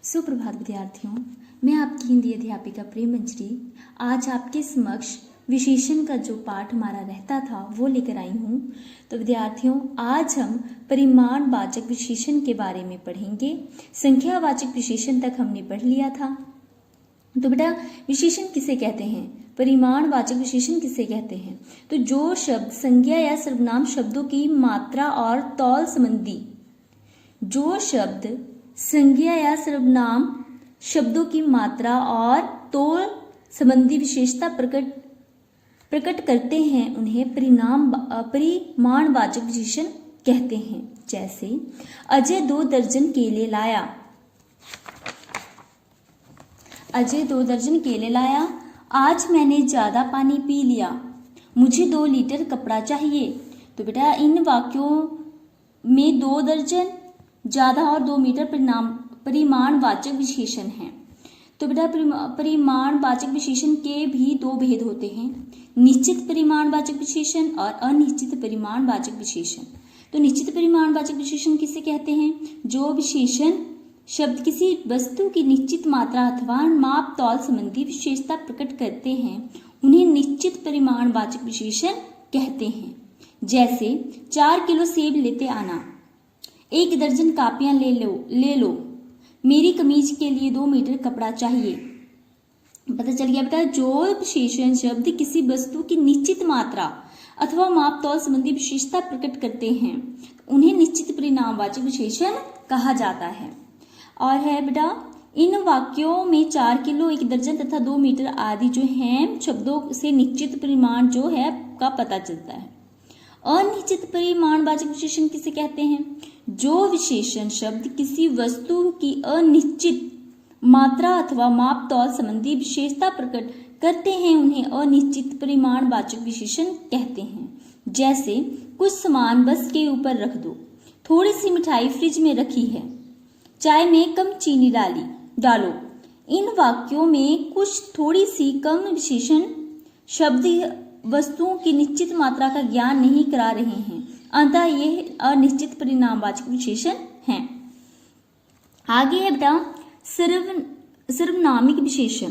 सुप्रभात विद्यार्थियों, मैं आपकी हिंदी अध्यापिका प्रेम मंजरी आज आपके समक्ष विशेषण का जो पाठ हमारा रहता था वो लेकर आई हूँ। तो विद्यार्थियों, आज हम परिमाणवाचक विशेषण के बारे में पढ़ेंगे। संख्यावाचक विशेषण तक हमने पढ़ लिया था। तो बेटा, विशेषण किसे कहते हैं, परिमाणवाचक विशेषण किसे कहते हैं? तो जो शब्द संज्ञा या सर्वनाम शब्दों की मात्रा और तौल संबंधी, जो शब्द संज्ञा या सर्वनाम शब्दों की मात्रा और तौल संबंधी विशेषता प्रकट करते हैं, उन्हें परिमाणवाचक विशेषण कहते हैं। जैसे अजय 2 दर्जन केले लाया। अजय 2 दर्जन केले लाया। आज मैंने ज्यादा पानी पी लिया। मुझे 2 लीटर कपड़ा चाहिए। तो बेटा, इन वाक्यों में 2 दर्जन, ज्यादा और 2 मीटर परिमाणवाचक विशेषण हैं। तो बेटा, परिमाणवाचक विशेषण के भी 2 भेद होते हैं, निश्चित परिमाणवाचक विशेषण और अनिश्चित परिमाणवाचक विशेषण। तो निश्चित परिमाणवाचक विशेषण किसे कहते हैं? जो विशेषण शब्द किसी वस्तु की निश्चित मात्रा अथवा माप तौल संबंधी विशेषता प्रकट करते हैं, उन्हें निश्चित परिमाणवाचक विशेषण कहते हैं। जैसे 4 किलो सेब लेते आना, 1 दर्जन कापियां ले लो, मेरी कमीज के लिए 2 मीटर कपड़ा चाहिए। पता चल गया बेटा, जो विशेषण शब्द किसी वस्तु की निश्चित मात्रा अथवा माप तौल संबंधी विशेषता प्रकट करते हैं, उन्हें निश्चित परिमाणवाचक विशेषण कहा जाता है। और है बेटा, इन वाक्यों में 4 किलो, 1 दर्जन तथा 2 मीटर आदि जो हैं शब्दों से निश्चित परिमाण जो है का पता चलता है। अनिश्चित परिमाणवाचक विशेषण किसे कहते हैं? जो विशेषण शब्द किसी वस्तु की अनिश्चित मात्रा अथवा माप तौल संबंधी विशेषता प्रकट करते हैं, उन्हें अनिश्चित परिमाणवाचक विशेषण कहते हैं। जैसे कुछ सामान बस के ऊपर रख दो, थोड़ी सी मिठाई फ्रिज में रखी है, चाय में कम चीनी डालो। इन वाक्यों में कुछ, थोड़ी सी, कम विशेषण शब्द वस्तुओं की निश्चित मात्रा का ज्ञान नहीं करा रहे हैं, अतः ये अनिश्चित परिमाणवाचक विशेषण हैं। आगे है बेटा सर्वनामिक विशेषण।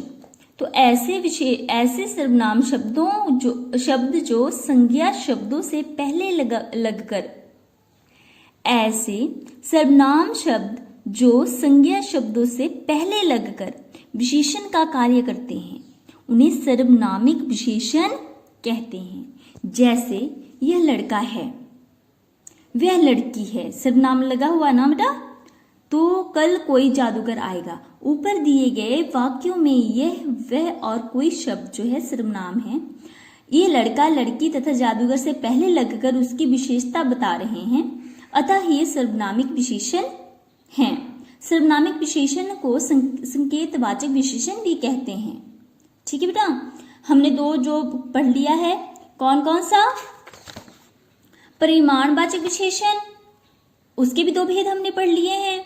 तो ऐसे सर्वनाम शब्द जो संज्ञा शब्दों से पहले लगकर ऐसे सर्वनाम शब्द जो संज्ञा शब्दों से पहले लगकर विशेषण का कार्य करते हैं, उन्हें सर्वनामिक विशेषण कहते हैं। जैसे यह लड़का है, वह लड़की है, सर्वनाम लगा हुआ ना बेटा। तो कल कोई जादूगर आएगा। ऊपर दिए गए वाक्यों में यह, वह और कोई शब्द जो है सर्वनाम है। ये लड़का, लड़की तथा जादूगर से पहले लगकर उसकी विशेषता बता रहे हैं, अतः ये सर्वनामिक विशेषण हैं। सर्वनामिक विशेषण को संकेतवाचक विशेषण भी कहते हैं। ठीक है बेटा, हमने 2 जो पढ़ लिया है, कौन कौन सा? परिमाणवाचक विशेषण, उसके भी 2 भेद हमने पढ़ लिए हैं।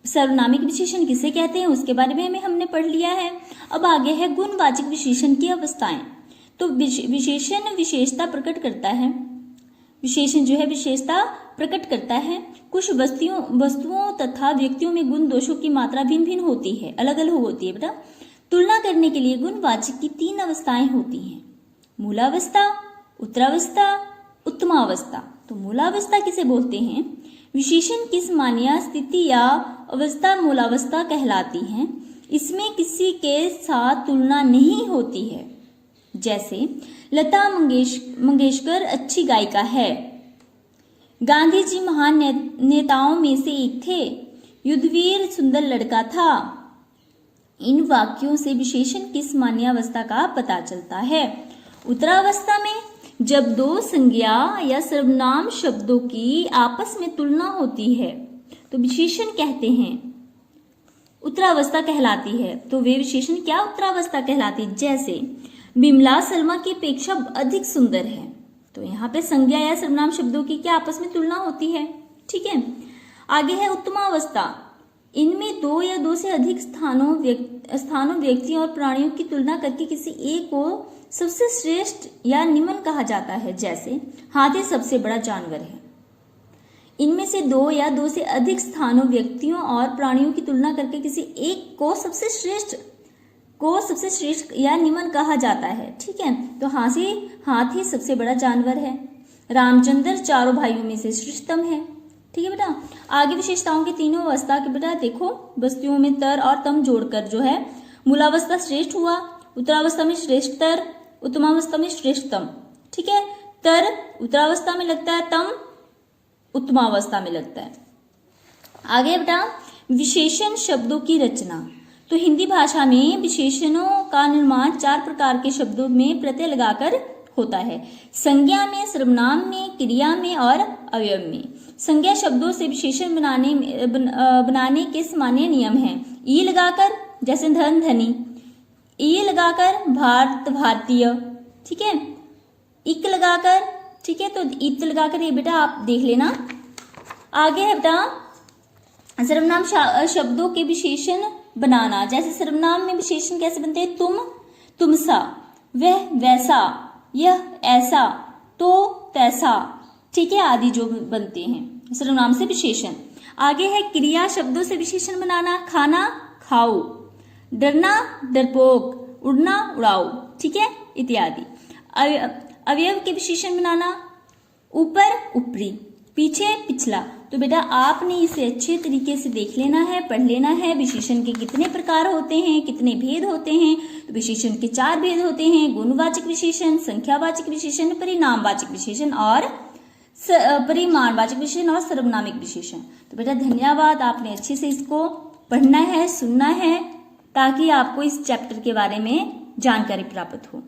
सर्वनामिक विशेषण किसे कहते हैं, उसके बारे में हमने पढ़ लिया है। अब आगे है गुणवाचक विशेषण की अवस्थाएं। तो विशेषण विशेषता प्रकट करता है, विशेषण जो है विशेषता प्रकट करता है। कुछ वस्तुओं तथा व्यक्तियों में गुण दोषों की मात्रा भिन्न भिन्न होती है, अलग अलग होती है बेटा। तुलना करने के लिए गुणवाचक की 3 अवस्थाएं होती हैं, मूलावस्था, उत्तरावस्था, उत्तमावस्था। तो मूलावस्था किसे बोलते हैं? विशेषण की सामान्य स्थिति या अवस्था मूलावस्था कहलाती है। इसमें किसी के साथ तुलना नहीं होती है। जैसे लता मंगेशकर अच्छी गायिका है, गांधी जी महान नेताओं में से एक थे, युद्धवीर सुंदर लड़का था। इन वाक्यों से विशेषण की सामान्यावस्था का पता चलता है। उत्तरावस्था में जब 2 संज्ञा या सर्वनाम शब्दों की आपस में तुलना होती है, तो विशेषण कहते हैं, उत्तरावस्था कहलाती है। तो वे विशेषण क्या उत्तरावस्था कहलाती है? जैसे बिमला सलमा की अपेक्षा अधिक सुंदर है। तो यहाँ पे संज्ञा या सर्वनाम शब्दों की क्या आपस में तुलना होती है। ठीक है। आगे है उत्तमावस्था। इनमें 2 या 2 से अधिक स्थानों, व्यक्तियों और प्राणियों की तुलना करके किसी एक को सबसे श्रेष्ठ या निम्न कहा जाता है। जैसे हाथी सबसे बड़ा जानवर है। इनमें से दो या दो से अधिक स्थानों, व्यक्तियों और प्राणियों की तुलना करके किसी एक को सबसे श्रेष्ठ या निम्न कहा जाता है। ठीक है, तो हाथी सबसे बड़ा जानवर है। रामचंद्र चारों भाइयों में से श्रेष्ठतम है। ठीक है बेटा, आगे विशेषताओं की तीनों अवस्था के बेटा देखो, वस्तुओं में तर और तम जोड़कर जो है मूलावस्था श्रेष्ठ हुआ, उत्तरावस्था में श्रेष्ठतर, उत्तमावस्था में श्रेष्ठतम। ठीक है, तर उत्तरावस्था में लगता है, तम उत्तमावस्था में लगता है। आगे बेटा विशेषण शब्दों की रचना। तो हिंदी भाषा में विशेषणों का निर्माण 4 प्रकार के शब्दों में प्रत्यय लगाकर होता है। संज्ञा में, सर्वनाम में, क्रिया में और अवयव में। संज्ञा शब्दों से विशेषण बनाने के सामान्य नियम हैं। ई लगाकर, जैसे धन धनी, ई लगाकर भारत भारतीय। ठीक है, इक लगाकर, ठीक है, तो इत लगाकर, ये बेटा आप देख लेना। आगे है बेटा सर्वनाम शब्दों के विशेषण बनाना। जैसे सर्वनाम में विशेषण कैसे बनते हैं? तुम, तुमसा, वह वैसा, यह ऐसा, तो तैसा। ठीक है, आदि जो बनते हैं सर्वनाम से विशेषण। आगे है क्रिया शब्दों से विशेषण बनाना। खाना, खाओ, डरना, डरपोक, उड़ना, उड़ाओ। ठीक है, इत्यादि। अवयव के विशेषण बनाना। ऊपर, ऊपरी, पीछे, पिछला। तो बेटा आपने इसे अच्छे तरीके से देख लेना है, पढ़ लेना है। विशेषण के कितने प्रकार होते हैं, कितने भेद होते हैं? तो विशेषण के 4 भेद होते हैं: गुणवाचक विशेषण, संख्यावाचक विशेषण, परिणामवाचक विशेषण और परिमाणवाचक विशेषण और सर्वनामिक विशेषण। तो बेटा धन्यवाद, आपने अच्छे से इसको पढ़ना है, सुनना है, ताकि आपको इस चैप्टर के बारे में जानकारी प्राप्त हो।